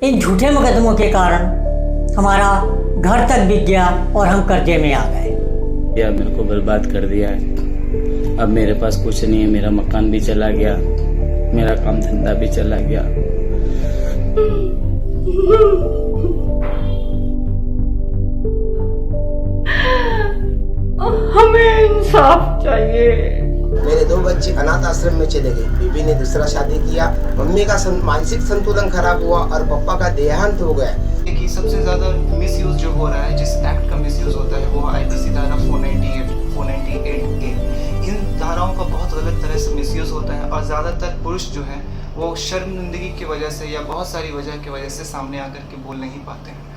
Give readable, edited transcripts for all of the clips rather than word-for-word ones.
इन झूठे मुकदमों के कारण हमारा घर तक बिक गया और हम कर्जे में आ गए। या मेरे को बर्बाद कर दिया है। अब मेरे पास कुछ नहीं है, मेरा मकान भी चला गया, मेरा काम धंधा भी चला गया। हमें इंसाफ चाहिए। मेरे 2 बच्चे अनाथ आश्रम में चले गए। बीबी ने दूसरा शादी किया। मम्मी का मानसिक संतुलन खराब हुआ और पापा का देहांत हो गया। कि सबसे ज्यादा मिसयूज जो हो रहा है, जिस एक्ट का मिसयूज होता है वो आईपीसी धारा 498A। इन धाराओं का बहुत गलत तरह से मिसयूज होता है और ज्यादातर पुरुष जो है वो शर्मिंदगी की वजह से या बहुत सारी वजह की वजह से सामने आकर के बोल नहीं पाते हैं।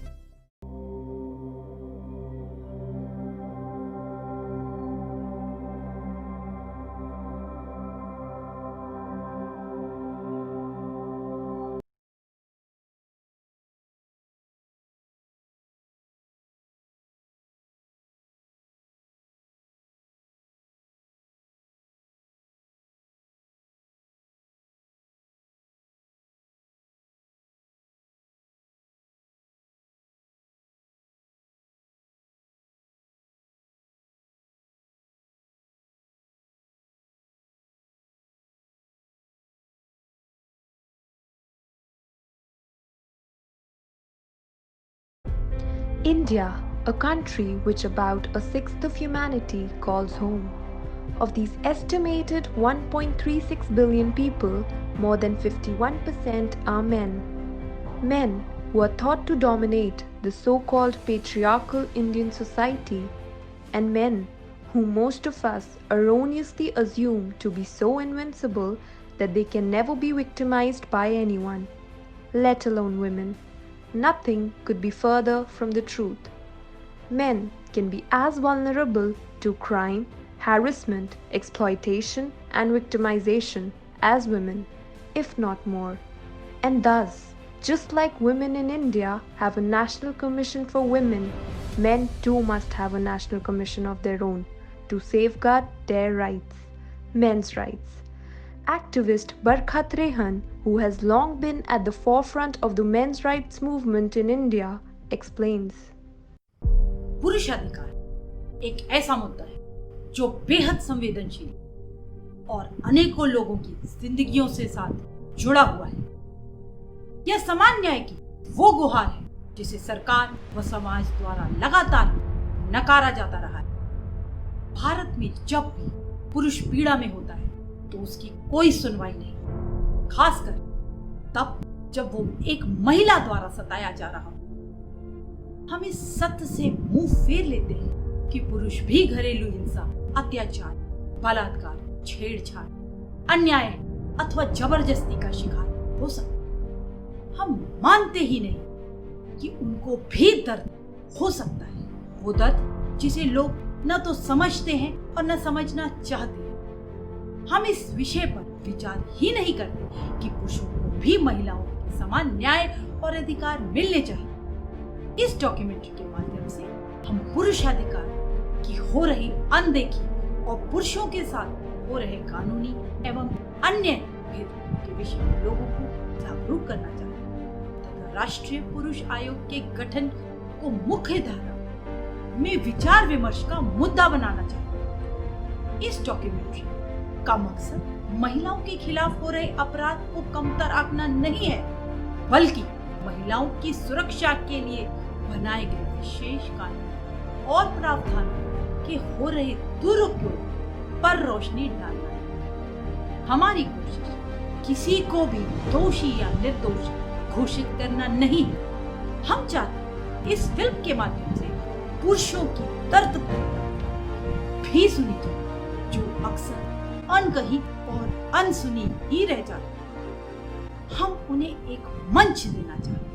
India, a country which about a sixth of humanity calls home. Of these estimated 1.36 billion people, more than 51% are men. Men who are thought to dominate the so-called patriarchal Indian society, and men who most of us erroneously assume to be so invincible that they can never be victimized by anyone, let alone women. Nothing could be further from the truth. Men can be as vulnerable to crime, harassment, exploitation, and victimization as women, if not more. And thus, just like women in India have a National Commission for Women, men too must have a National Commission of their own to safeguard their rights, men's rights. Activist Barkha Trehan, who has long been at the forefront of the men's rights movement in India, explains. पुरुष अधिकार एक ऐसा मुद्दा है जो बेहद संवेदनशील और अनेकों लोगों की जिंदगियों से साथ जुड़ा हुआ है। यह समान न्याय की वो गुहार है जिसे सरकार व समाज द्वारा लगातार नकारा जाता रहा है। भारत में जब भी पुरुष पीड़ा में होता है तो उसकी कोई सुनवाई नहीं, खासकर तब जब वो एक महिला द्वारा सताया जा रहा हो। हम इस सत्य से मुंह फेर लेते हैं कि पुरुष भी घरेलू हिंसा, अत्याचार, बलात्कार, छेड़छाड़, अन्याय अथवा जबरदस्ती का शिकार हो सकते। हम मानते ही नहीं कि उनको भी दर्द हो सकता है, वो दर्द जिसे लोग न तो समझते हैं और न समझना चाहते हैं। हम इस विषय पर विचार ही नहीं करते कि पुरुषों को भी महिलाओं के समान न्याय और अधिकार मिलने चाहिए। इस डॉक्यूमेंट्री के माध्यम से हम पुरुषाधिकार की हो रही अनदेखी और पुरुषों के साथ हो रहे कानूनी एवं अन्य भेदभाव के विषय में लोगों को जागरूक करना चाहते हैं तथा राष्ट्रीय पुरुष आयोग के गठन को मुख्य धारा में विचार विमर्श का मुद्दा बनाना चाहते हैं। इस डॉक्यूमेंट्री का मकसद महिलाओं के खिलाफ हो रहे अपराध को कमतर आंकना नहीं है, बल्कि महिलाओं की सुरक्षा के लिए बनाए गए विशेष कानून और प्रावधानों के हो रहे दुरुपयोग पर रोशनी डालना है। हमारी कोशिश किसी को भी दोषी या निर्दोष घोषित करना नहीं है। हम चाहते इस फिल्म के माध्यम से पुरुषों की दर्द भी सुनी जाए जो अक्सर अनकही और अनसुनी ही रह जाती। हम उन्हें एक मंच देना चाहते हैं।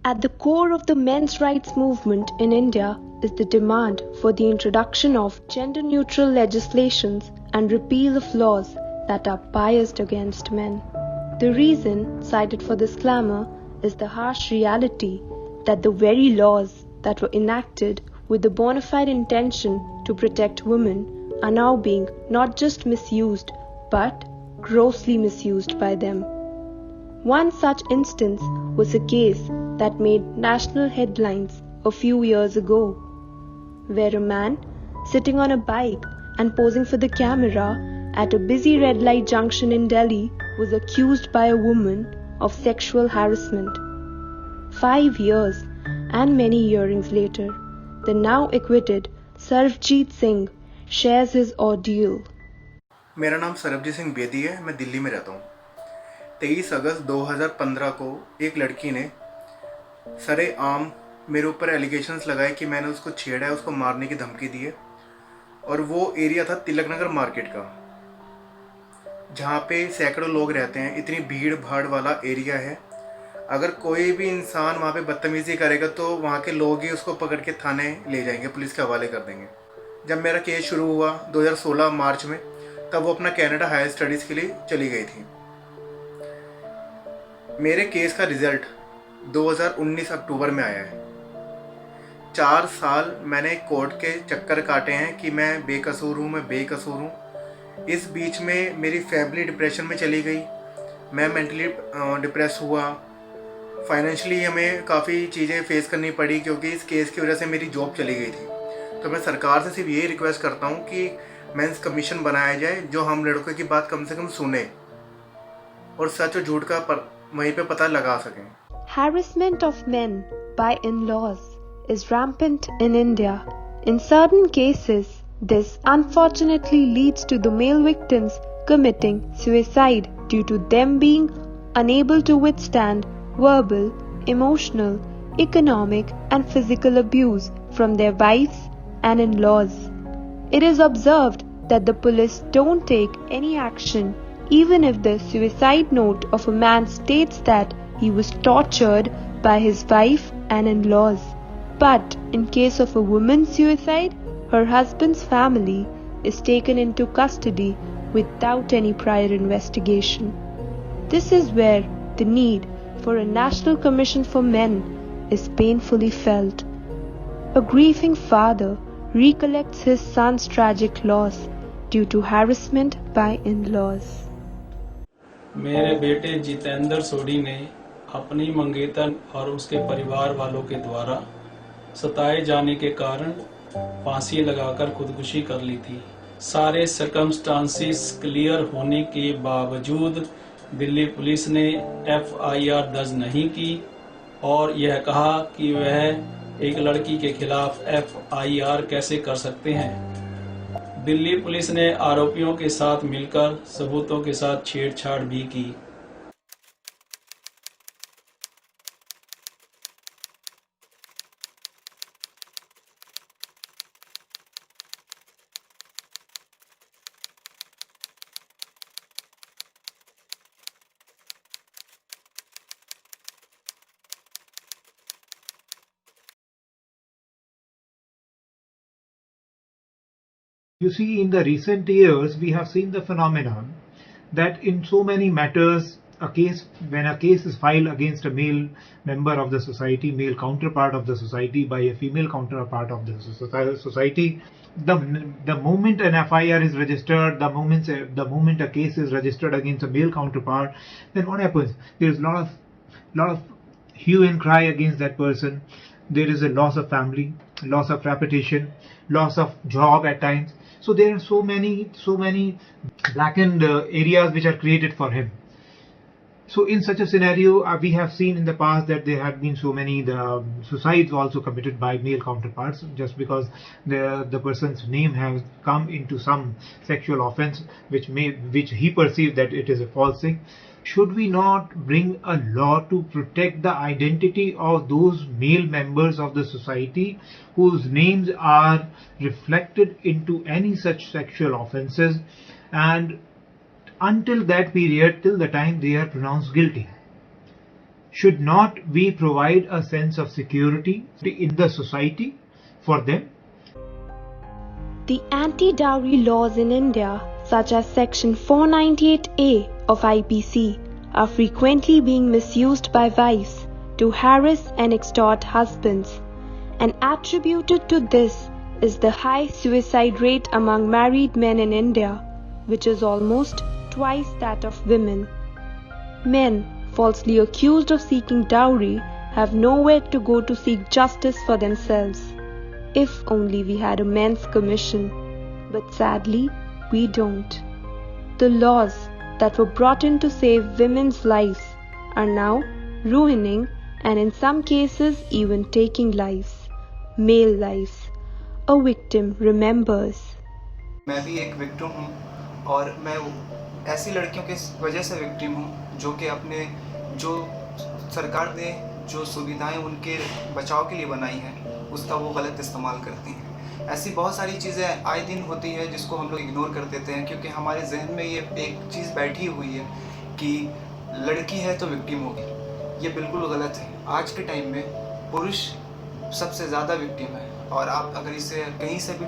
At the core of the men's rights movement in India is the demand for the introduction of gender-neutral legislations and repeal of laws that are biased against men. The reason cited for this clamor is the harsh reality that the very laws that were enacted with the bona fide intention to protect women are now being not just misused but grossly misused by them. One such instance was a case that made national headlines a few years ago, where a man sitting on a bike and posing for the camera at a busy red light junction in Delhi was accused by a woman of sexual harassment. 5 years and many hearings later, the now acquitted Sarabjit Singh shares his ordeal. मेरा नाम सरबजीत सिंह बेदी है। मैं दिल्ली में रहता हूँ। 23 अगस्त 2015 को एक लड़की ने सरेआम मेरे ऊपर एलिगेशंस लगाए कि मैंने उसको छेड़ा है, उसको मारने की धमकी दी है। और वो एरिया था तिलक नगर मार्केट का, जहाँ पे सैकड़ों लोग रहते हैं। इतनी भीड़ भाड़ वाला एरिया है। अगर कोई भी इंसान वहाँ पे बदतमीज़ी करेगा तो वहाँ के लोग ही उसको पकड़ के थाने ले जाएंगे, पुलिस के हवाले कर देंगे। जब मेरा केस शुरू हुआ 2016 मार्च में, तब वो अपना कनाडा हायर स्टडीज़ के लिए चली गई थी। मेरे केस का रिज़ल्ट 2019 अक्टूबर में आया है। 4 साल मैंने कोर्ट के चक्कर काटे हैं कि मैं बेकसूर हूँ, मैं बेकसूर हूँ। इस बीच में मेरी फैमिली डिप्रेशन में चली गई, मैं मेंटली डिप्रेस हुआ। फाइनेंशियली हमें काफ़ी चीज़ें फेस करनी पड़ी क्योंकि इस केस की वजह से मेरी जॉब चली गई थी। तो मैं सरकार से सिर्फ यही रिक्वेस्ट करता हूँ कि मेंस कमीशन बनाया जाए जो हम लड़कों की बात कम से कम सुने और सच और झूठ का वहीं पे पता लगा सकें। Harassment of men by in-laws is rampant in India. In certain cases, this unfortunately leads to the male victims committing suicide due to them being unable to withstand verbal, emotional, economic and physical abuse from their wives and in-laws. It is observed that the police don't take any action even if the suicide note of a man states that he was tortured by his wife and in-laws. But in case of a woman's suicide, her husband's family is taken into custody without any prior investigation. This is where the need for a National Commission for Men is painfully felt. A grieving father recollects his son's tragic loss due to harassment by in-laws. मेरे बेटे जितेंद्र सोडी ने अपनी मंगेतर और उसके परिवार वालों के द्वारा सताए जाने के कारण फांसी लगाकर खुदकुशी कर ली थी। सारे सर्कमस्टांसिस क्लियर होने के बावजूद दिल्ली पुलिस ने FIR दर्ज नहीं की और यह कहा कि वह एक लड़की के खिलाफ FIR कैसे कर सकते हैं। दिल्ली पुलिस ने आरोपियों के साथ मिलकर सबूतों के साथ छेड़छाड़ भी की। You see, in the recent years, we have seen the phenomenon that in so many matters, when a case is filed against a male member of the society, male counterpart of the society by a female counterpart of the society, the moment an FIR is registered, the moment a case is registered against a male counterpart, then what happens? There is a lot of hue and cry against that person. There is a loss of family, loss of reputation, loss of job at times. So there are so many blackened areas which are created for him. So in such a scenario, we have seen in the past that there have been so many suicides also committed by male counterparts just because the person's name has come into some sexual offense which he perceived that it is a false thing. Should we not bring a law to protect the identity of those male members of the society whose names are reflected into any such sexual offences, and until that period, till the time they are pronounced guilty? should not we provide a sense of security in the society for them? The anti-dowry laws in India, such as Section 498A of IPC, are frequently being misused by wives to harass and extort husbands, and attributed to this is the high suicide rate among married men in India, which is almost twice that of women. Men falsely accused of seeking dowry have nowhere to go to seek justice for themselves. If only we had a men's commission, but sadly we don't. The laws that were brought in to save women's lives are now ruining and in some cases even taking lives, male lives. A victim remembers. मैं भी एक victim हूँ और मैं ऐसी लड़कियों के वजह से विक्टिम हूँ जो कि अपने जो सरकार ने जो सुविधाएं उनके बचाव के लिए बनाई हैं उसका वो गलत इस्तेमाल करती हैं। ऐसी बहुत सारी चीज़ें आए दिन होती है जिसको हम लोग इग्नोर कर देते हैं क्योंकि हमारे जहन में ये एक चीज़ बैठी हुई है कि लड़की है तो विक्टिम होगी। ये बिल्कुल गलत है। आज के टाइम में पुरुष सबसे ज़्यादा विक्टिम है और आप अगर इसे कहीं से भी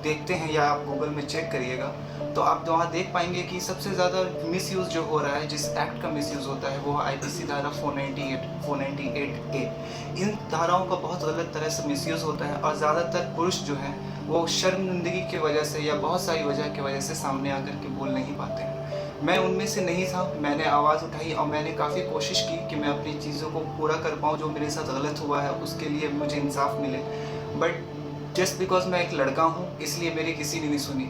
देखते हैं या आप गूगल में चेक करिएगा तो आप वहाँ देख पाएंगे कि सबसे ज़्यादा मिसयूज़ जो हो रहा है, जिस एक्ट का मिसयूज़ होता है वो आईपीसी धारा 498A। इन धाराओं का बहुत गलत तरह से मिसयूज़ होता है और ज़्यादातर पुरुष जो हैं वो शर्मिंदगी की वजह से या बहुत सारी वजह की वजह से सामने आकर के बोल नहीं पाते हैं। मैं उनमें से नहीं था। मैंने आवाज़ उठाई और मैंने काफ़ी कोशिश की कि मैं अपनी चीज़ों को पूरा कर पाऊँ, जो मेरे साथ गलत हुआ है उसके लिए मुझे इंसाफ मिले। बट जस्ट बिकॉज मैं एक लड़का हूँ इसलिए मेरी किसी ने नहीं सुनी।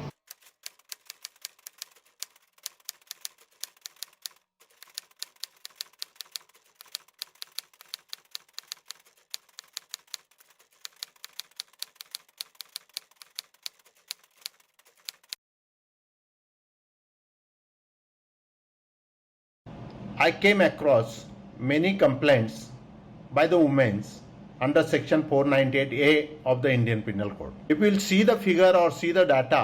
I came across many complaints by the women under section 498A of the Indian Penal Code. If you will see the figure or see the data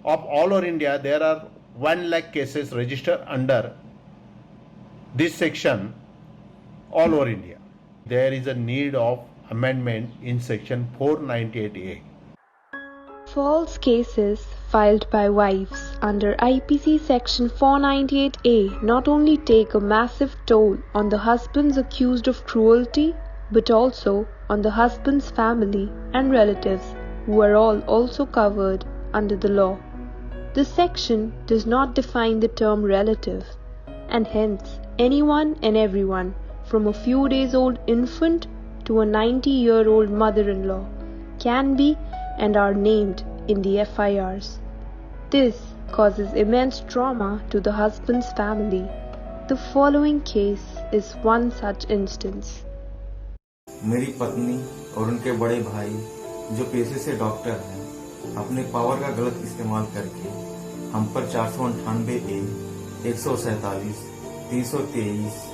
of all over India, there are 1 lakh cases registered under this section all over India. There is a need of amendment in section 498A. False cases filed by wives under IPC section 498A not only take a massive toll on the husbands accused of cruelty, but also on the husband's family and relatives, who are all also covered under the law. This section does not define the term relative, and hence anyone and everyone from a few days old infant to a 90-year-old mother-in-law can be and are named in the FIRs. This causes immense trauma to the husband's family. The following case is one such instance. मेरी पत्नी और उनके बड़े भाई जो पेशे से doctor हैं, अपने पावर का गलत इस्तेमाल करके हम पर 498A, 147, 323,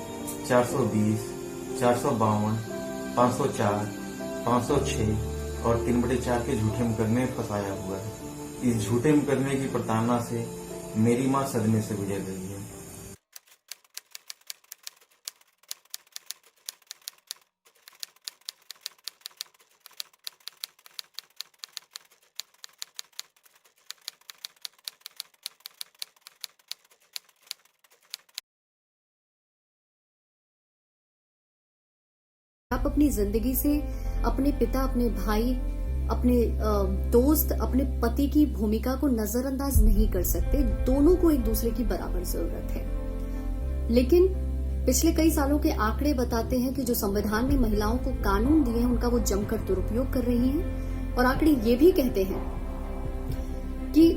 420, 452, 504, 506 और 3/4 के झूठे मुकदमे फंसाया हुआ है। इस झूठे मुकदमे की प्रताड़ना से मेरी मां सदमे से गुजर गई है। आप अपनी जिंदगी से अपने पिता, अपने भाई, अपने दोस्त, अपने पति की भूमिका को नजरअंदाज नहीं कर सकते। दोनों को एक दूसरे की बराबर जरूरत है। लेकिन पिछले कई सालों के आंकड़े बताते हैं कि जो संविधान ने महिलाओं को कानून दिए हैं उनका वो जमकर दुरुपयोग कर रही हैं। और आंकड़े ये भी कहते हैं कि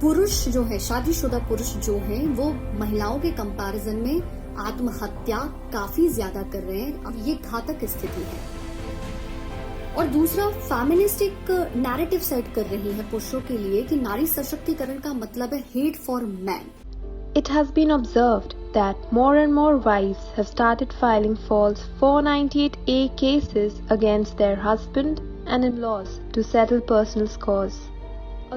पुरुष जो है, शादीशुदा पुरुष जो है, वो महिलाओं के कंपैरिजन में आत्महत्या काफी ज्यादा कर रहे हैं। अब ये घातक स्थिति है। और दूसरा, फेमिनिस्टिक नैरेटिव सेट कर रही है पुरुषों के लिए कि नारी सशक्तिकरण का मतलब है hate for man. It has been observed that more and more wives have started filing false 498A cases against their husband and in-laws to settle personal scores.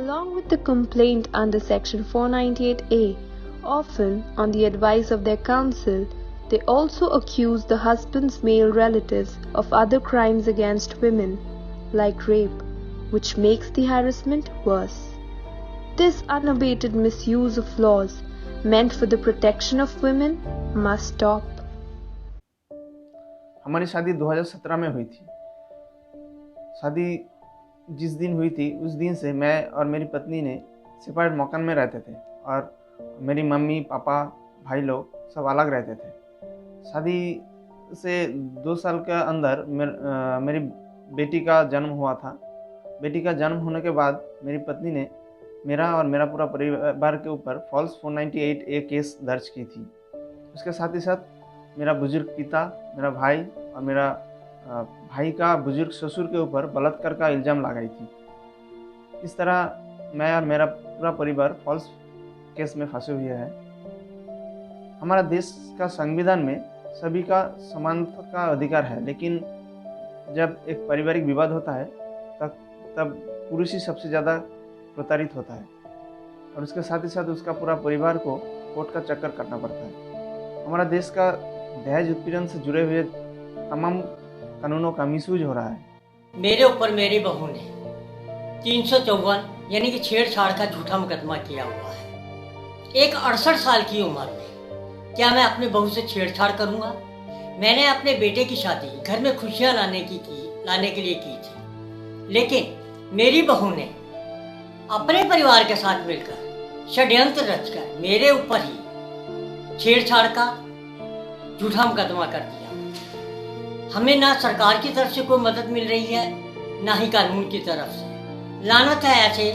Along with the complaint under section 498A, often on the advice of their counsel, They also accuse the husband's male relatives of other crimes against women, like rape, which makes the harassment worse. This unabated misuse of laws meant for the protection of women must stop. हमारी शादी 2017 में हुई थी। शादी जिस दिन हुई थी उस दिन से मैं और मेरी पत्नी ने सेपरेट मकान में रहते थे और मेरी मम्मी पापा भाई लोग सब अलग रहते थे। शादी से 2 साल के अंदर मेरी बेटी का जन्म हुआ था। बेटी का जन्म होने के बाद मेरी पत्नी ने मेरा और मेरा पूरा परिवार के ऊपर फॉल्स 498A केस दर्ज की थी। उसके साथ ही साथ मेरा बुजुर्ग पिता, मेरा भाई और मेरा भाई का बुजुर्ग ससुर के ऊपर बलात्कार का इल्ज़ाम लगाई थी। इस तरह मैं और मेरा पूरा परिवार फॉल्स केस में फंसे हुए हैं। हमारा देश का संविधान में सभी का समानता का अधिकार है, लेकिन जब एक पारिवारिक विवाद होता है तब पुरुष ही सबसे ज़्यादा प्रताड़ित होता है और उसके साथ ही साथ उसका पूरा परिवार को कोर्ट का चक्कर काटना पड़ता है। हमारा देश का दहेज उत्पीड़न से जुड़े हुए तमाम कानूनों का मिसयूज हो रहा है। मेरे ऊपर मेरी बहू ने 354 यानी कि छेड़छाड़ का झूठा मुकदमा किया हुआ है। एक 68 साल की उम्र में क्या मैं अपनी बहू से छेड़छाड़ करूंगा? मैंने अपने बेटे की शादी घर में खुशियां लाने के लिए की थी, लेकिन मेरी बहू ने अपने परिवार के साथ मिलकर षड्यंत्र रचकर मेरे ऊपर ही छेड़छाड़ का झूठा मुकदमा कर दिया। हमें ना सरकार की तरफ से कोई मदद मिल रही है, ना ही कानून की तरफ से। लानत है ऐसे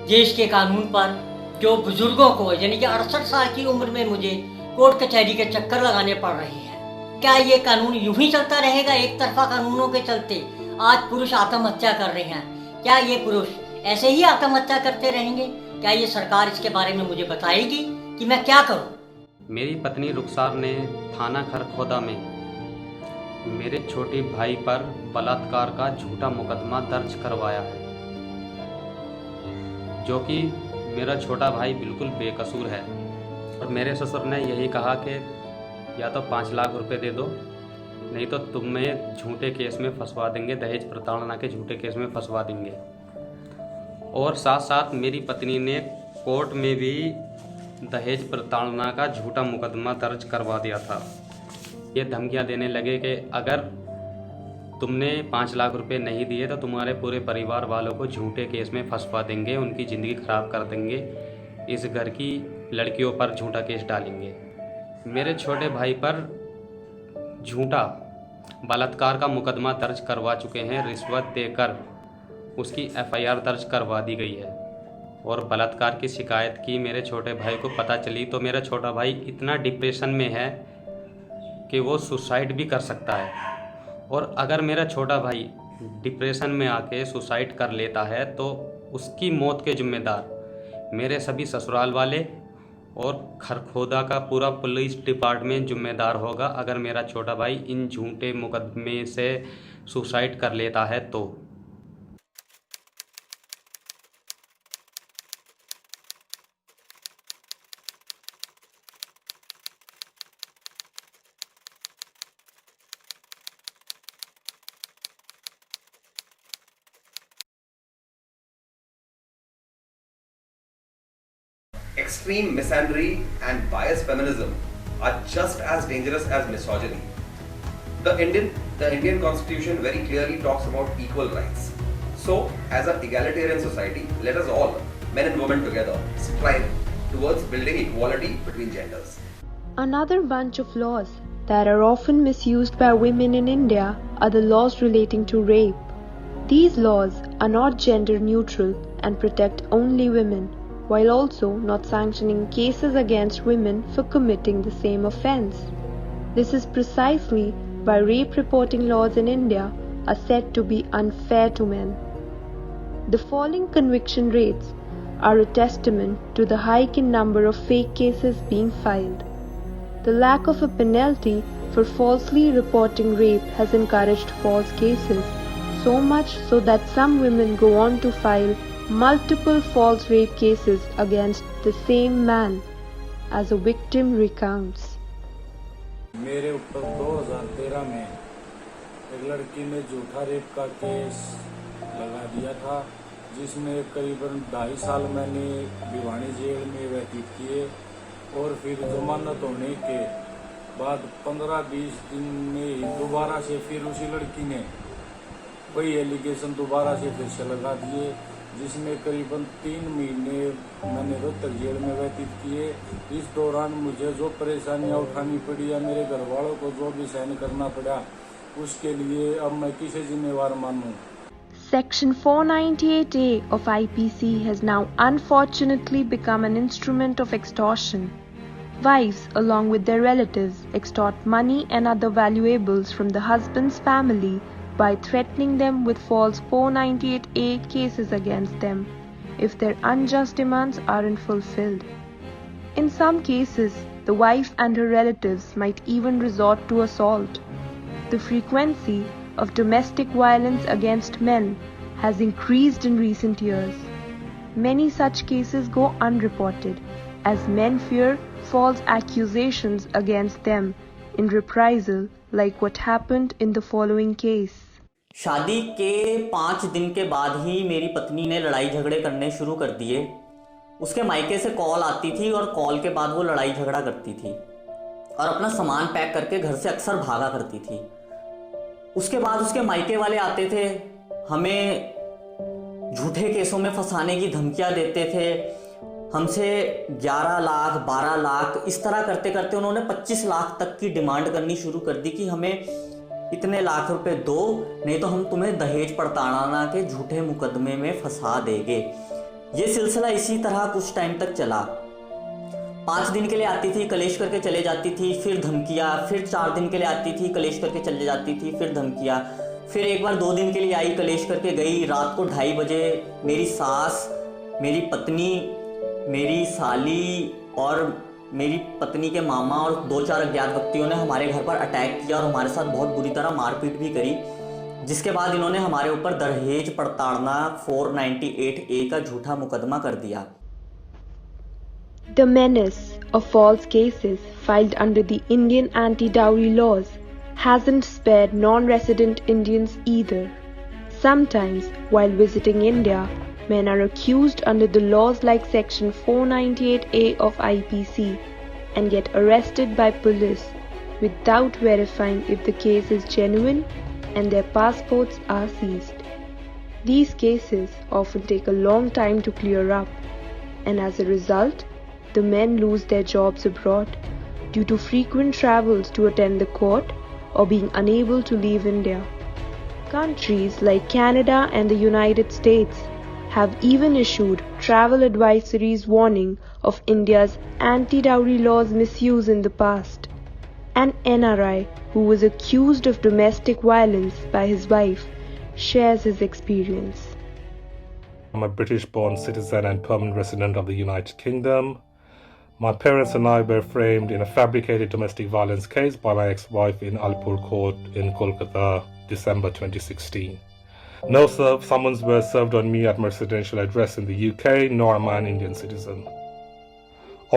देश के कानून पर जो बुजुर्गों को यानी कि 68 साल की उम्र में मुझे कोर्ट कचहरी के चक्कर लगाने पड़ रहे हैं। क्या ये कानून यूं ही चलता रहेगा? एक तरफा कानूनों के चलते आज पुरुष आत्महत्या कर रहे हैं। क्या ये पुरुष ऐसे ही आत्महत्या करते रहेंगे? क्या ये सरकार इसके बारे में मुझे बताएगी कि मैं क्या करूं? मेरी पत्नी रुखसार ने थाना खरखोदा में मेरे छोटे भाई पर बलात्कार का झूठा मुकदमा दर्ज करवाया है, जो कि मेरा छोटा भाई बिल्कुल बेकसूर है। और मेरे ससुर ने यही कहा कि या तो 5 लाख रुपए दे दो, नहीं तो तुम्हें झूठे केस में फंसवा देंगे, दहेज प्रताड़ना के झूठे केस में फंसवा देंगे। और साथ साथ मेरी पत्नी ने कोर्ट में भी दहेज प्रताड़ना का झूठा मुकदमा दर्ज करवा दिया था। ये धमकियां देने लगे कि अगर तुमने 5 लाख रुपए नहीं दिए तो तुम्हारे पूरे परिवार वालों को झूठे केस में फंसवा देंगे, उनकी ज़िंदगी ख़राब कर देंगे, इस घर की लड़कियों पर झूठा केस डालेंगे। मेरे छोटे भाई पर झूठा बलात्कार का मुकदमा दर्ज करवा चुके हैं। रिश्वत देकर उसकी FIR दर्ज करवा दी गई है और बलात्कार की शिकायत की मेरे छोटे भाई को पता चली तो मेरा छोटा भाई इतना डिप्रेशन में है कि वो सुसाइड भी कर सकता है। और अगर मेरा छोटा भाई डिप्रेशन में आके सुसाइड कर लेता है तो उसकी मौत के जिम्मेदार मेरे सभी ससुराल वाले और खरखोदा का पूरा पुलिस डिपार्टमेंट जिम्मेदार होगा अगर मेरा छोटा भाई इन झूठे मुकदमे से सुसाइड कर लेता है तो। Extreme misandry and biased feminism are just as dangerous as misogyny. The Indian Constitution very clearly talks about equal rights. So, as an egalitarian society, let us all, men and women together, strive towards building equality between genders. Another bunch of laws that are often misused by women in India are the laws relating to rape. These laws are not gender neutral and protect only women, while also not sanctioning cases against women for committing the same offence. This is precisely why rape reporting laws in India are said to be unfair to men. The falling conviction rates are a testament to the hike in number of fake cases being filed. The lack of a penalty for falsely reporting rape has encouraged false cases, so much so that some women go on to file multiple false rape cases against the same man as a victim recounts. मेरे ऊपर 2013 में एक लड़की ने झूठा rape का case लगा दिया था, जिसमें करीबन 2.5 साल मैंने भिवानी जेल में व्यतीत किए और फिर जमानत होने के बाद 15-20 दिन में ही दोबारा से फिर उसी लड़की ने वही एलिगेशन दोबारा से फिर से लगा दिए, जिसमें करीबन 3 महीने मैंने रोहतक जेल में व्यतीत किए। इस दौरान मुझे जो परेशानियां उठानी पड़ी या मेरे घर वालों को जो भी सहन करना पड़ा, उसके लिए अब मैं किसे जिम्मेवार मानूं। Section 498A of IPC has now unfortunately become an instrument of extortion. Wives, along with their relatives, extort money and other valuables from the husband's family by threatening them with false 498A cases against them if their unjust demands aren't fulfilled. In some cases, the wife and her relatives might even resort to assault. The frequency of domestic violence against men has increased in recent years. Many such cases go unreported as men fear false accusations against them in reprisal, like what happened in the following case. शादी के 5 दिन के बाद ही मेरी पत्नी ने लड़ाई झगड़े करने शुरू कर दिए। उसके मायके से कॉल आती थी और कॉल के बाद वो लड़ाई झगड़ा करती थी और अपना सामान पैक करके घर से अक्सर भागा करती थी। उसके बाद उसके मायके वाले आते थे, हमें झूठे केसों में फंसाने की धमकियां देते थे। हमसे 11 लाख 12 लाख इस तरह करते करते उन्होंने 25 लाख तक की डिमांड करनी शुरू कर दी कि हमें इतने लाख रुपए दो, नहीं तो हम तुम्हें दहेज प्रताड़ना के झूठे मुकदमे में फंसा देंगे। ये सिलसिला इसी तरह कुछ टाइम तक चला। 5 दिन के लिए आती थी, कलेश करके चले जाती थी, फिर धमकियाँ, फिर 4 दिन के लिए आती थी, कलेश करके चले जाती थी, फिर धमकियाँ, फिर एक बार 2 दिन के लिए आई, कलेश करके गई। रात को 2:30 बजे मेरी सास, मेरी पत्नी, मेरी साली और मेरी पत्नी के मामा और 2-4 अज्ञात व्यक्तियों ने हमारे घर पर अटैक किया और हमारे साथ बहुत बुरी तरह मारपीट भी करी, जिसके बाद इन्होंने हमारे ऊपर दहेज प्रताड़ना 498A का झूठा मुकदमा कर दिया। The menace of false cases filed under the Indian anti-dowry laws hasn't spared non-resident Indians either. Sometimes, while visiting India, men are accused under the laws like Section 498A of IPC and get arrested by police without verifying if the case is genuine and their passports are seized. These cases often take a long time to clear up, and as a result, the men lose their jobs abroad due to frequent travels to attend the court or being unable to leave India. Countries like Canada and the United States have even issued travel advisories warning of India's anti-dowry laws misuse in the past. An NRI who was accused of domestic violence by his wife shares his experience. I'm a British-born citizen and permanent resident of the United Kingdom. My parents and I were framed in a fabricated domestic violence case by my ex-wife in Alipur Court in Kolkata, December 2016. No summons were served on me at my residential address in the UK, nor am I an Indian citizen.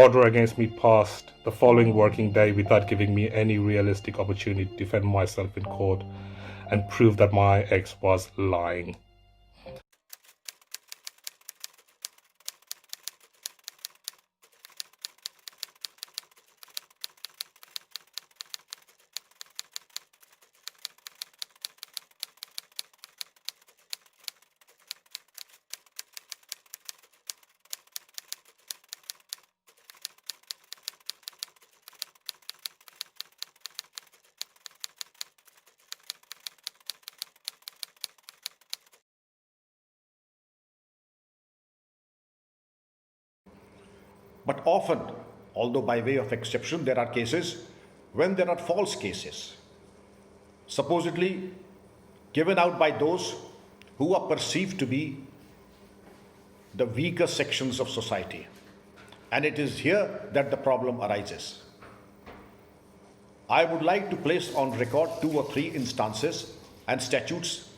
Order against me passed the following working day without giving me any realistic opportunity to defend myself in court and prove that my ex was lying. But often, although by way of exception, there are cases when there are false cases, supposedly given out by those who are perceived to be the weaker sections of society. And it is here that the problem arises. I would like to place on record 2 or 3 instances and statutes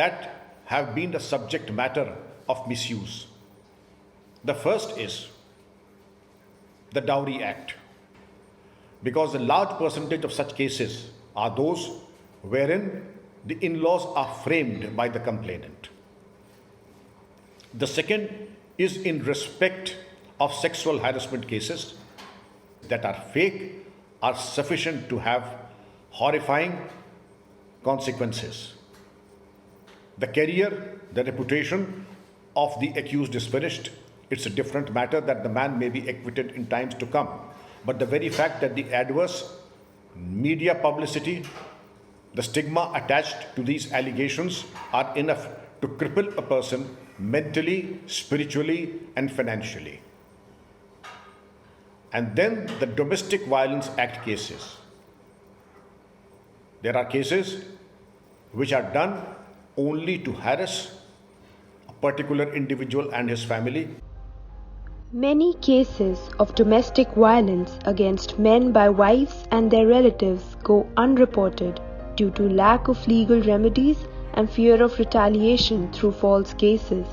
that have been the subject matter of misuse. The first is the Dowry Act. because a large percentage of such cases are those wherein the in-laws are framed by the complainant. The second is in respect of sexual harassment cases that are fake are sufficient to have horrifying consequences. The career, the reputation of the accused is finished. It's a different matter that the man may be acquitted in times to come. But the very fact that the adverse media publicity, the stigma attached to these allegations are enough to cripple a person mentally, spiritually, and financially. And then the Domestic Violence Act cases. There are cases which are done only to harass a particular individual and his family. Many cases of domestic violence against men by wives and their relatives go unreported due to lack of legal remedies and fear of retaliation through false cases.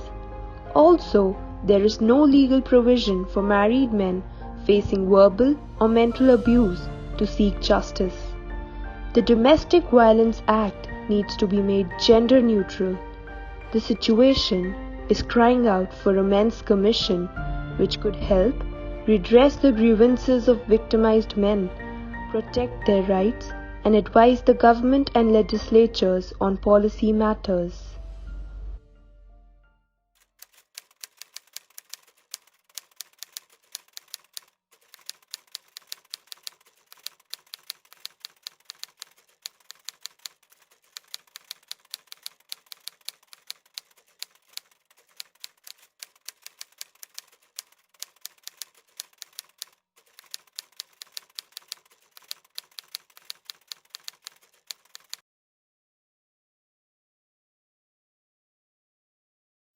Also, there is no legal provision for married men facing verbal or mental abuse to seek justice. The Domestic Violence Act needs to be made gender neutral. The situation is crying out for a men's commission which could help redress the grievances of victimized men, protect their rights, and advise the government and legislatures on policy matters.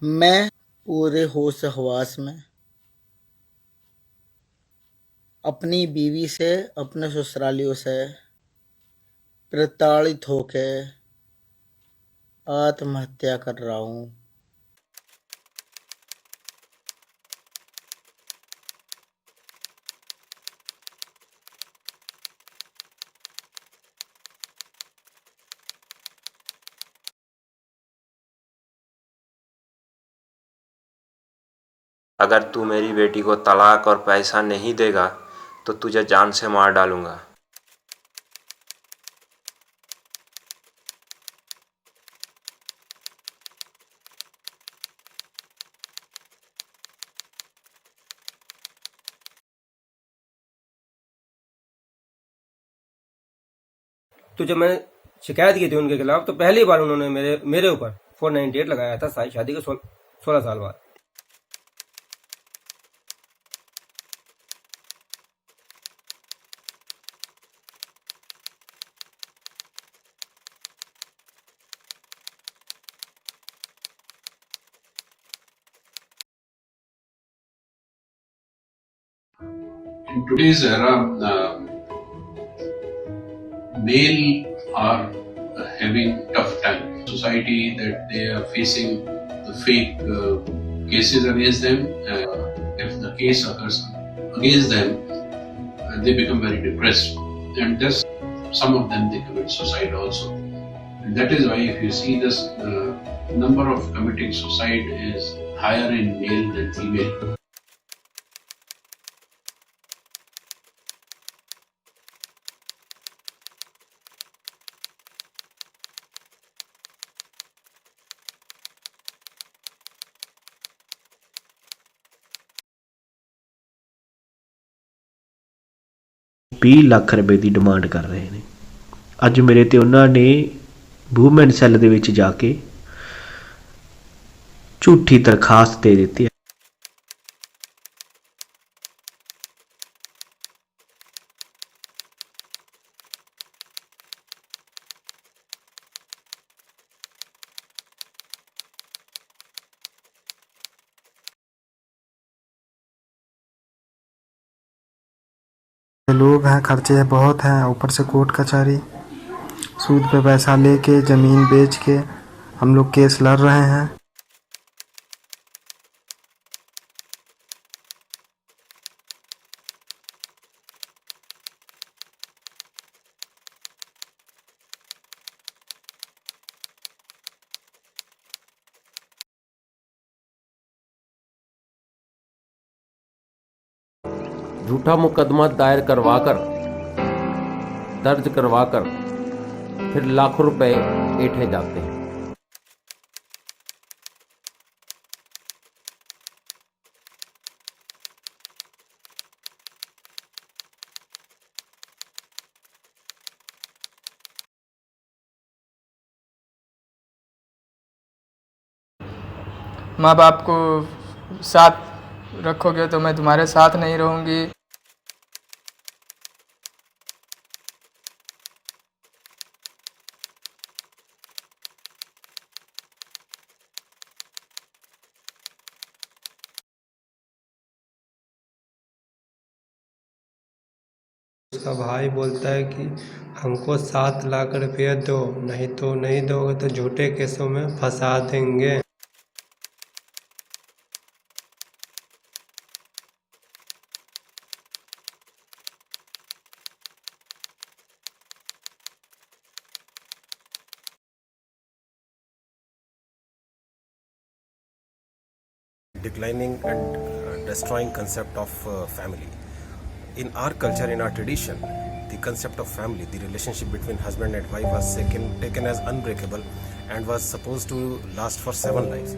मैं पूरे होश हवास में अपनी बीवी से, अपने ससुरालियों से प्रताड़ित होके आत्महत्या कर रहा हूँ। अगर तू मेरी बेटी को तलाक और पैसा नहीं देगा तो तुझे जान से मार डालूंगा। तो जब मैंने शिकायत की थी उनके खिलाफ तो पहली बार उन्होंने मेरे ऊपर 498 लगाया था शादी के 16 साल बाद। In today's era, male are having tough time. Society that they are facing the fake cases against them. If the case occurs against them, they become very depressed, and thus some of them they commit suicide also. And that is why if you see this, number of committing suicide is higher in male than female. Lakh ਰੁਪਏ ਦੀ demand ਕਰ ਰਹੇ ਨੇ। ਅੱਜ ਮੇਰੇ ਤੇ ਉਹਨਾਂ ਨੇ woman cell ਦੇ ਵਿੱਚ ਜਾ ਕੇ ਝੂਠੀ ਦਰਖਾਸਤ ਦੇ ਦਿੱਤੀ ਹੈ। लोग हैं, खर्चे बहुत हैं, ऊपर से कोर्ट कचहरी, सूद पे पैसा लेके ज़मीन बेच के हम लोग केस लड़ रहे हैं। झूठा मुकदमा दायर दर्ज करवाकर फिर लाखों रुपए ऐंठे जाते हैं। माँ बाप को साथ रखोगे तो मैं तुम्हारे साथ नहीं रहूँगी। उसका भाई बोलता है कि हमको 7 लाख रुपया दो, नहीं तो नहीं दोगे तो झूठे केसों में फंसा देंगे। Declining and destroying concept of family. In our culture, in our tradition, the concept of family, the relationship between husband and wife was taken as unbreakable and was supposed to last for 7 lives.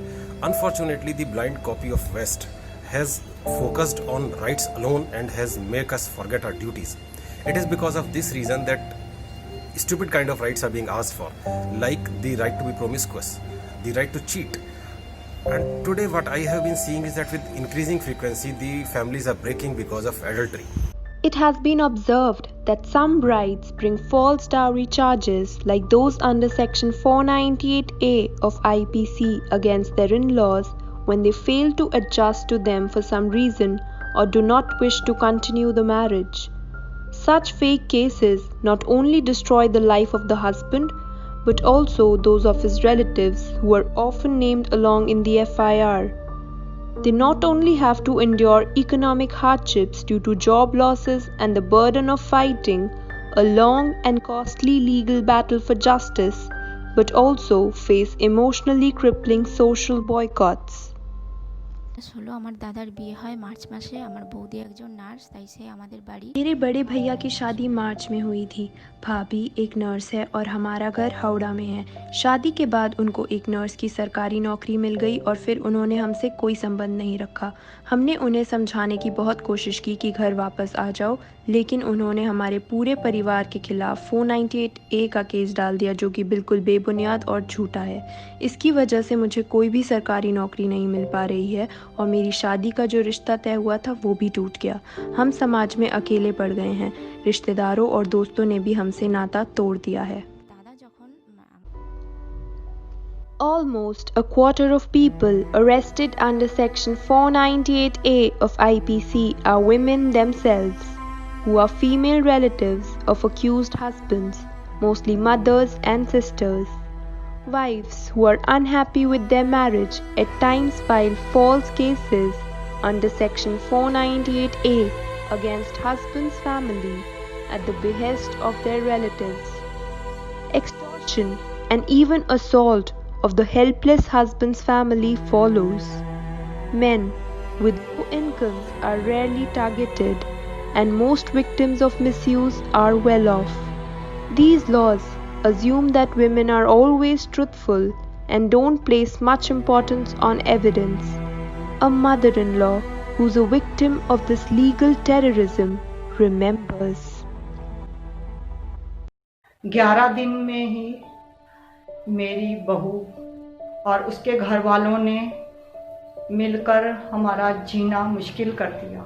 Unfortunately, the blind copy of West has focused on rights alone and has made us forget our duties. It is because of this reason that stupid kind of rights are being asked for, like the right to be promiscuous, the right to cheat. And today what I have been seeing is that with increasing frequency, the families are breaking because of adultery. It has been observed that some brides bring false dowry charges like those under Section 498A of IPC against their in-laws when they fail to adjust to them for some reason or do not wish to continue the marriage. Such fake cases not only destroy the life of the husband but also those of his relatives who are often named along in the FIR. They not only have to endure economic hardships due to job losses and the burden of fighting a long and costly legal battle for justice, but also face emotionally crippling social boycotts. হলো আমার দাদার বিয়ে হয় March মাসে। আমার বৌদি একজন nurse, তাই সে আমাদের বাড়ি। मेरे बड़े भैया की शादी मार्च में हुई थी। भाभी एक नर्स है और हमारा घर हावड़ा में है। शादी के बाद उनको एक नर्स की सरकारी नौकरी मिल गई और फिर उन्होंने हमसे कोई संबंध नहीं रखा। हमने उन्हें समझाने की बहुत कोशिश की कि घर वापस आ जाओ, लेकिन उन्होंने हमारे पूरे परिवार के खिलाफ 498A का केस डाल दिया, जो कि बिल्कुल बेबुनियाद और झूठा है। इसकी वजह से मुझे कोई भी सरकारी नौकरी नहीं मिल पा रही है और मेरी शादी का जो रिश्ता तय हुआ था वो भी टूट गया। हम समाज में अकेले पड़ गए हैं। रिश्तेदारों और दोस्तों ने भी हमसे नाता तोड़ दिया है। Almost a quarter of people arrested under Section 498A of IPC are women themselves, who are female relatives of accused husbands, mostly mothers and sisters. Wives who are unhappy with their marriage at times file false cases under Section 498A against husband's family at the behest of their relatives. Extortion and even assault of the helpless husband's family follows. Men with low incomes are rarely targeted, and most victims of misuse are well off. These laws assume that women are always truthful and don't place much importance on evidence. A mother-in-law who's a victim of this legal terrorism remembers. 11 दिन में ही मेरी बहू और उसके घर वालों ने मिलकर हमारा जीना मुश्किल कर दिया।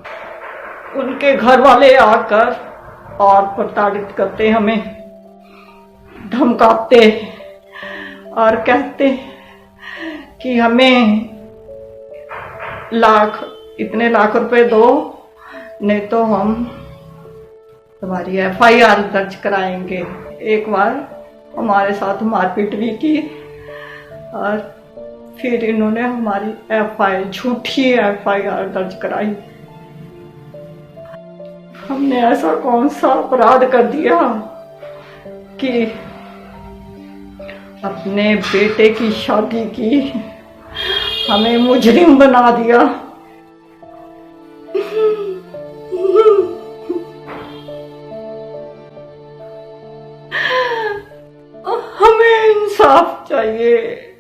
उनके घर वाले आकर और प्रताड़ित करते, हमें धमकाते और कहते कि हमें इतने लाख रुपए दो, नहीं तो हम तुम्हारी FIR दर्ज कराएंगे। एक बार हमारे साथ मारपीट भी की और फिर इन्होंने हमारी झूठी FIR दर्ज कराई। हमने ऐसा कौन सा अपराध कर दिया कि अपने बेटे की शादी की, हमें मुजरिम बना दिया। इंसाफ चाहिए।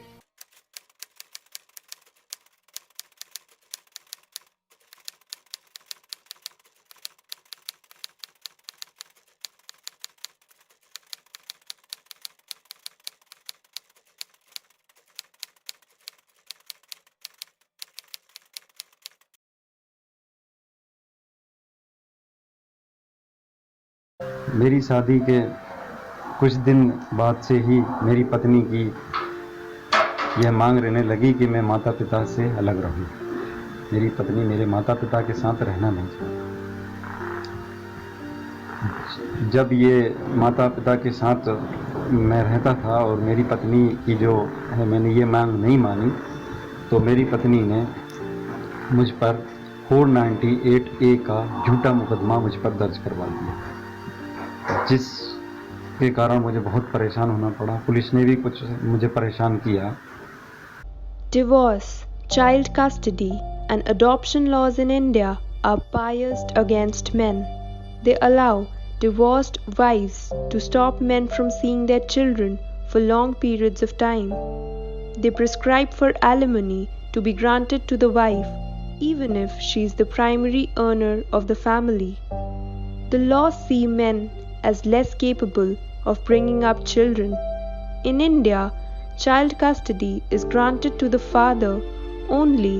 मेरी शादी के कुछ दिन बाद से ही मेरी पत्नी की यह मांग रहने लगी कि मैं माता पिता से अलग रहूं। मेरी पत्नी मेरे माता पिता के साथ रहना नहीं चाहती। जब ये माता पिता के साथ मैं रहता था और मेरी पत्नी की जो है मैंने ये मांग नहीं मानी, तो मेरी पत्नी ने मुझ पर 498A का झूठा मुकदमा मुझ पर दर्ज करवा दिया, जिसके कारण मुझे बहुत परेशान होना पड़ा। पुलिस ने भी कुछ मुझे परेशान किया। Divorce, child custody and adoption laws in India are biased against men. They allow divorced wives to stop men from seeing their children for long periods of time. They prescribe for alimony to be granted to the wife even if she is the primary earner of the family. The laws see men as less capable of bringing up children. In India, child custody is granted to the father only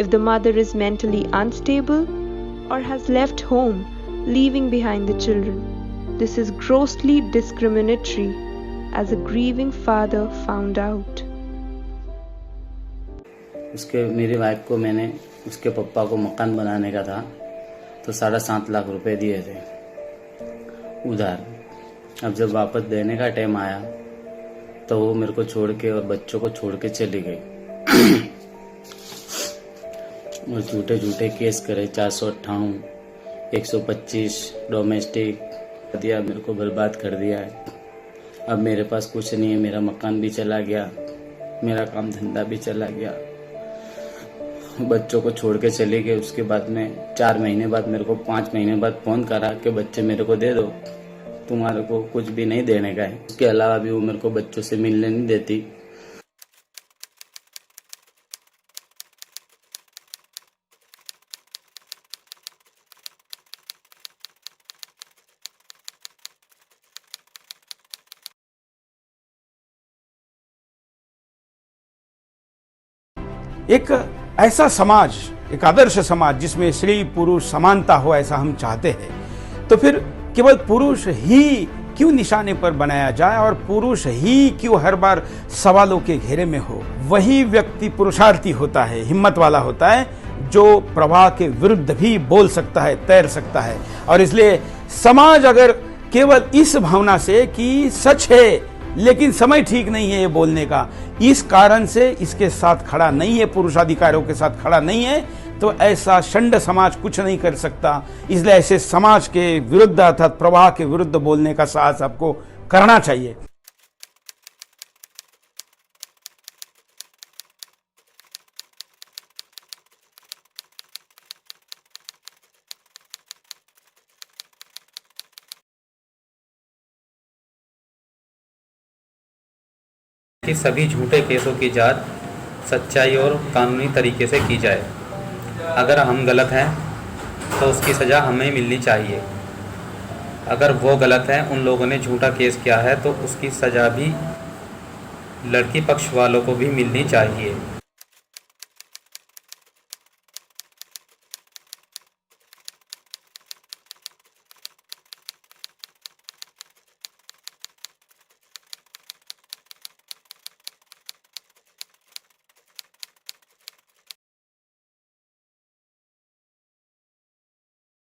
if the mother is mentally unstable or has left home, leaving behind the children. This is grossly discriminatory, as a grieving father found out. मेरी wife को मैंने उसके पप्पा को मकान बनाने का था तो 7.5 लाख रुपए दिए थे उधार। अब जब वापस देने का टाइम आया तो वो मेरे को छोड़ के और बच्चों को छोड़ के चली गई और झूठे केस करे 498, 125 डोमेस्टिक दिया, मेरे को बर्बाद कर दिया है। अब मेरे पास कुछ नहीं है, मेरा मकान भी चला गया, मेरा काम धंधा भी चला गया, बच्चों को छोड़ के चले गए। उसके बाद में 4 महीने बाद मेरे को 5 महीने बाद फोन करा कि बच्चे मेरे को दे दो, तुम्हारे को कुछ भी नहीं देने का है। उसके अलावा भी वो मेरे को बच्चों से मिलने नहीं देती। एक ऐसा समाज, एक आदर्श समाज जिसमें स्त्री पुरुष समानता हो, ऐसा हम चाहते हैं। तो फिर केवल पुरुष ही क्यों निशाने पर बनाया जाए और पुरुष ही क्यों हर बार सवालों के घेरे में हो? वही व्यक्ति पुरुषार्थी होता है, हिम्मत वाला होता है, जो प्रवाह के विरुद्ध भी बोल सकता है, तैर सकता है। और इसलिए समाज अगर केवल इस भावना से कि सच है लेकिन समय ठीक नहीं है ये बोलने का, इस कारण से इसके साथ खड़ा नहीं है, पुरुषाधिकारों के साथ खड़ा नहीं है, तो ऐसा षंड समाज कुछ नहीं कर सकता। इसलिए ऐसे समाज के विरुद्ध अर्थात प्रवाह के विरुद्ध बोलने का साहस आपको करना चाहिए। कि सभी झूठे केसों की जांच सच्चाई और कानूनी तरीके से की जाए। अगर हम गलत हैं तो उसकी सज़ा हमें मिलनी चाहिए। अगर वो गलत हैं, उन लोगों ने झूठा केस किया है, तो उसकी सज़ा भी लड़की पक्ष वालों को भी मिलनी चाहिए।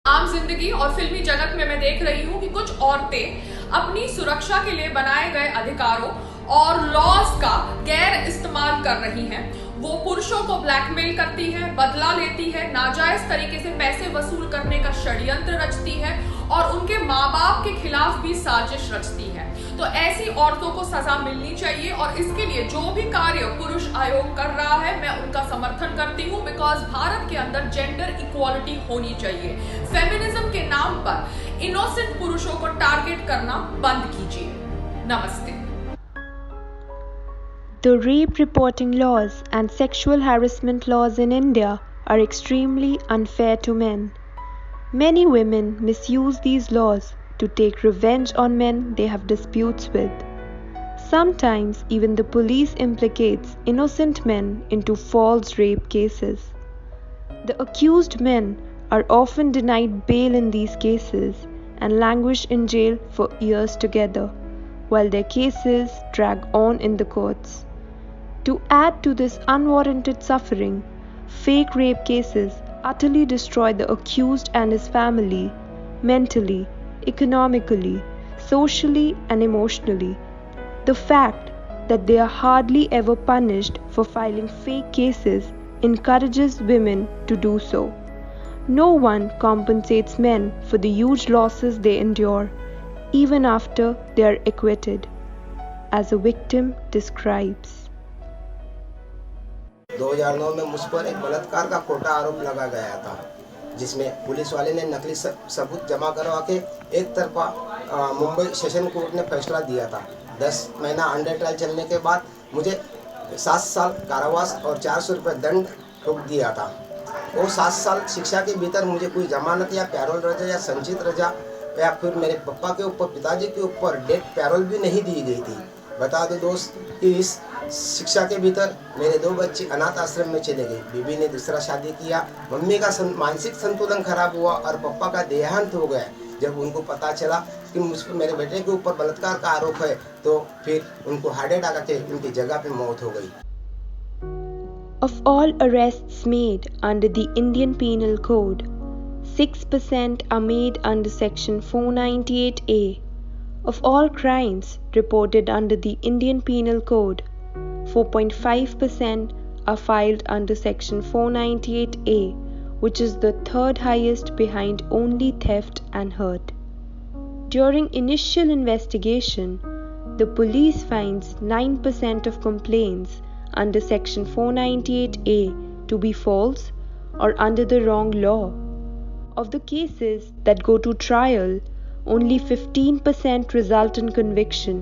आम जिंदगी और फिल्मी जगत में मैं देख रही हूँ कि कुछ औरतें अपनी सुरक्षा के लिए बनाए गए अधिकारों और लॉज का गैर इस्तेमाल कर रही हैं। वो पुरुषों को ब्लैकमेल करती है, बदला लेती है, नाजायज तरीके से पैसे वसूल करने का षड्यंत्र रचती है और उनके माँ बाप के खिलाफ भी साजिश रचती है। तो ऐसी औरतों को सजा मिलनी चाहिए और इसके लिए जो भी कार्य पुरुष आयोग कर रहा है मैं उनका समर्थन करती हूँ, बिकॉज भारत के अंदर जेंडर इक्वालिटी होनी चाहिए। फेमिनिज्म के नाम पर इनोसेंट पुरुषों को टारगेट करना बंद कीजिए। नमस्ते। The rape reporting laws and sexual harassment laws in India are extremely unfair to men. Many women misuse these laws to take revenge on men they have disputes with. Sometimes even the police implicates innocent men into false rape cases. The accused men are often denied bail in these cases and languish in jail for years together, while their cases drag on in the courts. To add to this unwarranted suffering, fake rape cases utterly destroy the accused and his family, mentally, economically, socially, and emotionally. The fact that they are hardly ever punished for filing fake cases encourages women to do so. No one compensates men for the huge losses they endure, even after they are acquitted, as a victim describes. 2009 में मुझ पर एक बलात्कार का खोटा आरोप लगा गया था, जिसमें पुलिस वाले ने नकली सबूत जमा करवा के एक तरफा मुंबई सेशन कोर्ट ने फैसला दिया था। 10 महीना अंडर ट्रायल चलने के बाद मुझे 7 साल कारावास और 400 रुपये दंड ठोक दिया था। वो 7 साल शिक्षा के भीतर मुझे कोई जमानत या पैरोल रजा या संचित रजा या फिर मेरे पापा के ऊपर, पिताजी के ऊपर डेथ पैरोल भी नहीं दी गई थी। बता दो दोस्त कि इस शिक्षा के भीतर मेरे 2 बच्चे अनाथ आश्रम में चले गए। बीबी ने दूसरा शादी किया, मम्मी का मानसिक संतुलन खराब हुआ और पापा का देहांत हो गया। जब उनको पता चला कि मुझ पर मेरे बेटे के ऊपर बलात्कार का आरोप है, तो फिर उनको हार्ट अटैक आके उनकी जगह पे मौत हो गई। Of all arrests made under the Indian Penal Code, 6% are made under Section 498A. Of all crimes reported under the Indian Penal Code, 4.5% are filed under Section 498A, which is the third highest behind only theft and hurt. During initial investigation, the police finds 9% of complaints under Section 498A to be false or under the wrong law. Of the cases that go to trial, only 15% result in conviction,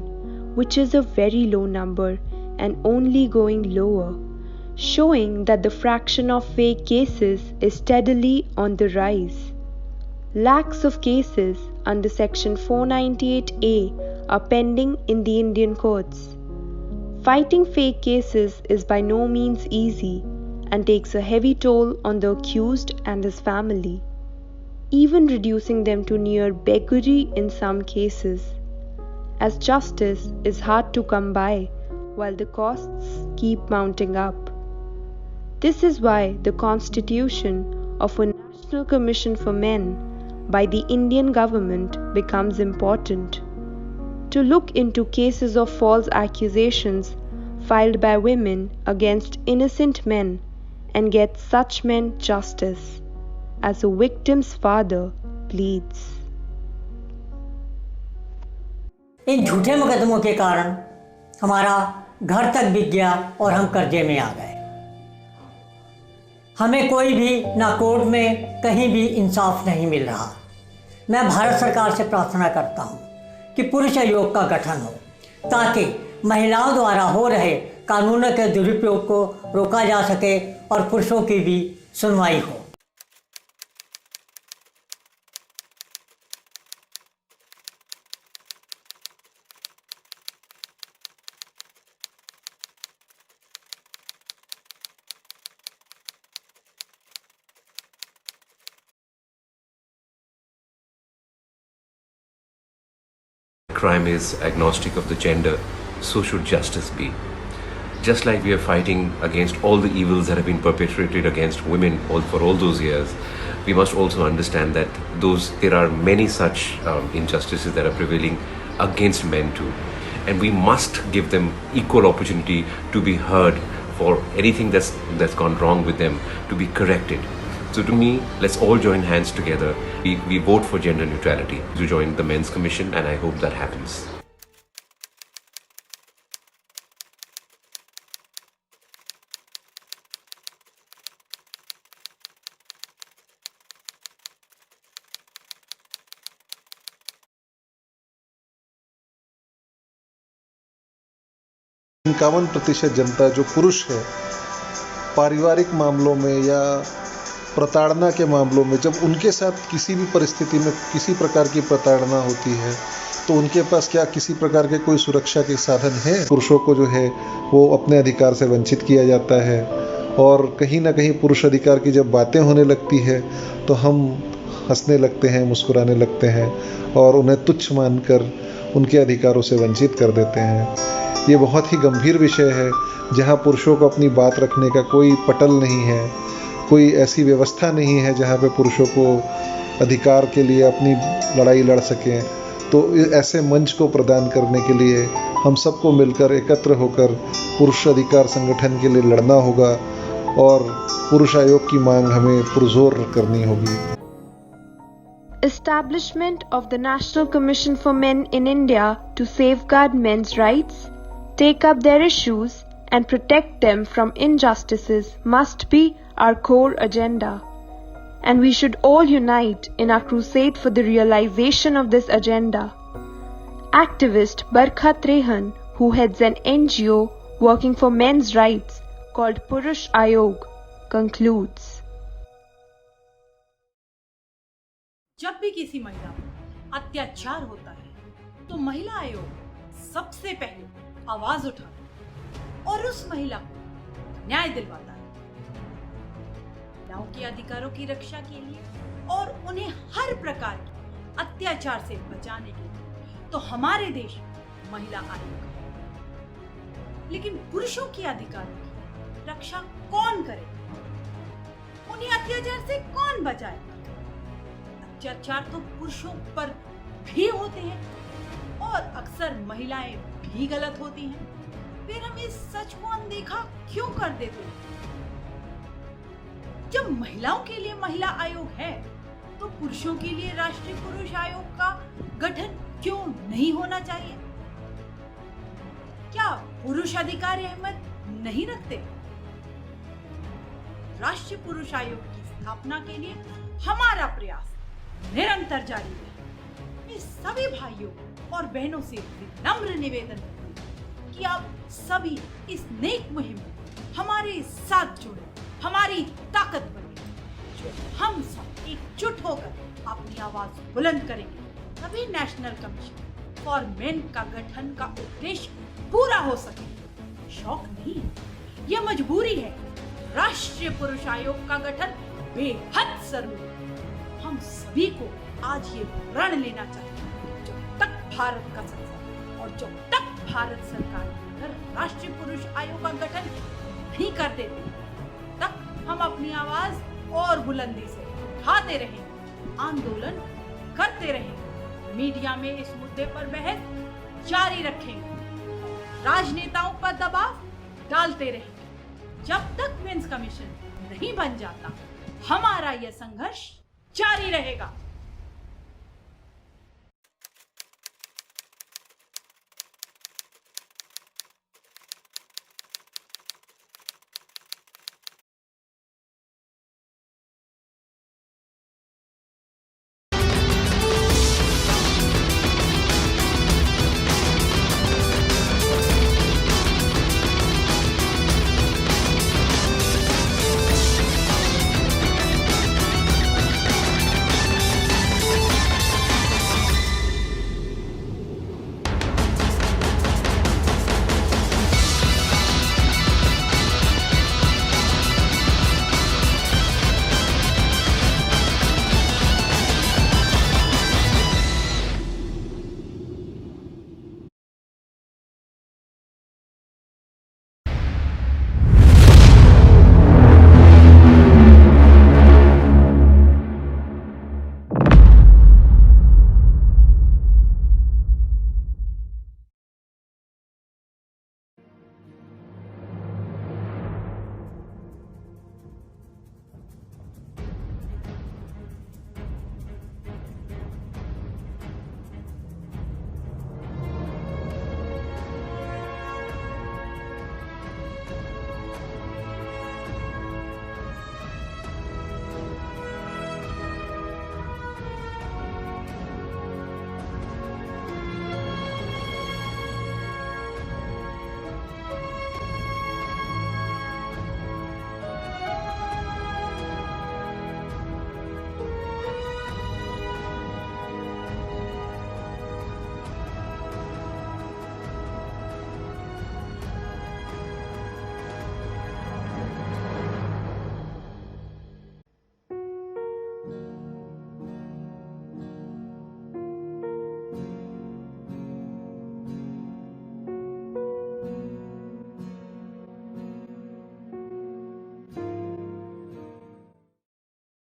which is a very low number and only going lower, showing that the fraction of fake cases is steadily on the rise. Lakhs of cases under Section 498A are pending in the Indian courts. Fighting fake cases is by no means easy and takes a heavy toll on the accused and his family, even reducing them to near beggary in some cases, as justice is hard to come by while the costs keep mounting up. This is why the constitution of a National Commission for Men by the Indian government becomes important, to look into cases of false accusations filed by women against innocent men and get such men justice, as a victim's father pleads. इन झूठे मुकदमों के कारण हमारा घर तक बिक गया और हम कर्जे में आ गए। हमें कोई भी ना कोर्ट में कहीं भी इंसाफ नहीं मिल रहा। मैं भारत सरकार से प्रार्थना करता हूं कि पुरुष आयोग का गठन हो, ताकि महिलाओं द्वारा हो रहे कानूनों के दुरुपयोग को रोका जा सके और पुरुषों की भी सुनवाई हो। Crime is agnostic of the gender, so should justice be. Just like we are fighting against all the evils that have been perpetrated against women for all those years, we must also understand that there are many such injustices that are prevailing against men too. And we must give them equal opportunity to be heard for anything that's gone wrong with them, to be corrected. So to me, let's all join hands together. We vote for gender neutrality to join the Men's Commission, and I hope that happens. 51% जनता जो पुरुष है, पारिवारिक मामलों में या प्रताड़ना के मामलों में जब उनके साथ किसी भी परिस्थिति में किसी प्रकार की प्रताड़ना होती है तो उनके पास क्या किसी प्रकार के कोई सुरक्षा के साधन है? पुरुषों को जो है वो अपने अधिकार से वंचित किया जाता है और कहीं ना कहीं पुरुष अधिकार की जब बातें होने लगती है तो हम हंसने लगते हैं, मुस्कुराने लगते हैं और उन्हें तुच्छ मानकर उनके अधिकारों से वंचित कर देते हैं। ये बहुत ही गंभीर विषय है जहाँ पुरुषों को अपनी बात रखने का कोई पटल नहीं है, कोई ऐसी व्यवस्था नहीं है जहाँ पे पुरुषों को अधिकार के लिए अपनी लड़ाई लड़ सकें। तो ऐसे मंच को प्रदान करने के लिए हम सबको मिलकर एकत्र होकर पुरुष अधिकार संगठन के लिए लड़ना होगा और पुरुष आयोग की मांग हमें पुरजोर करनी होगी। Establishment of the National Commission for Men in India to safeguard men's rights, take up their issues and protect them from injustices must be our core agenda. And we should all unite in our crusade for the realization of this agenda. Activist Barkha Trehan, who heads an NGO working for men's rights called Purush Ayog, concludes. जब भी किसी महिला पर अत्याचार होता है तो महिला आयोग सबसे पहले आवाज उठाता है और उस महिला को न्याय दिलवाता है। महिलाओं के अधिकारों की रक्षा के लिए और उन्हें हर प्रकार के अत्याचार से बचाने के लिए तो हमारे देश में महिला आयोग है। लेकिन पुरुषों के अधिकारों की रक्षा कौन करे? उन्हें अत्याचार से कौन बचाए? अत्याचार तो पुरुषों पर भी होते हैं और अक्सर महिलाएं भी गलत होती हैं। फिर हम इस सच को अनदेखा क्यों कर देते हैं? जब महिलाओं के लिए महिला आयोग है तो पुरुषों के लिए राष्ट्रीय पुरुष आयोग का गठन क्यों नहीं होना चाहिए? क्या पुरुष अधिकार अहमियत नहीं रखते? राष्ट्रीय पुरुष आयोग की स्थापना के लिए हमारा प्रयास निरंतर जारी है। मैं सभी भाइयों और बहनों से विनम्र निवेदन करती हूं कि आप सभी इस नेक मुहिम में हमारे साथ जुड़े, हमारी ताकत बने, जो हम सब एकजुट होकर अपनी आवाज बुलंद करेंगे, तभी नेशनल कमीशन फॉर मेन का गठन का उद्देश्य पूरा हो सके। शौक नहीं, यह मजबूरी है। राष्ट्रीय पुरुष आयोग का गठन बेहद जरूरी है। हम सभी को आज ये प्रण लेना चाहिए, जब तक भारत का संसद और जब तक भारत सरकार मिलकर राष्ट्रीय पुरुष आयोग का गठन नहीं कर देते, तक हम अपनी आवाज और बुलंदी से उठाते रहेंगे, आंदोलन करते रहेंगे, मीडिया में इस मुद्दे पर बहस जारी रखेंगे, राजनेताओं पर दबाव डालते रहेंगे। जब तक मेंस कमीशन नहीं बन जाता, हमारा यह संघर्ष जारी रहेगा।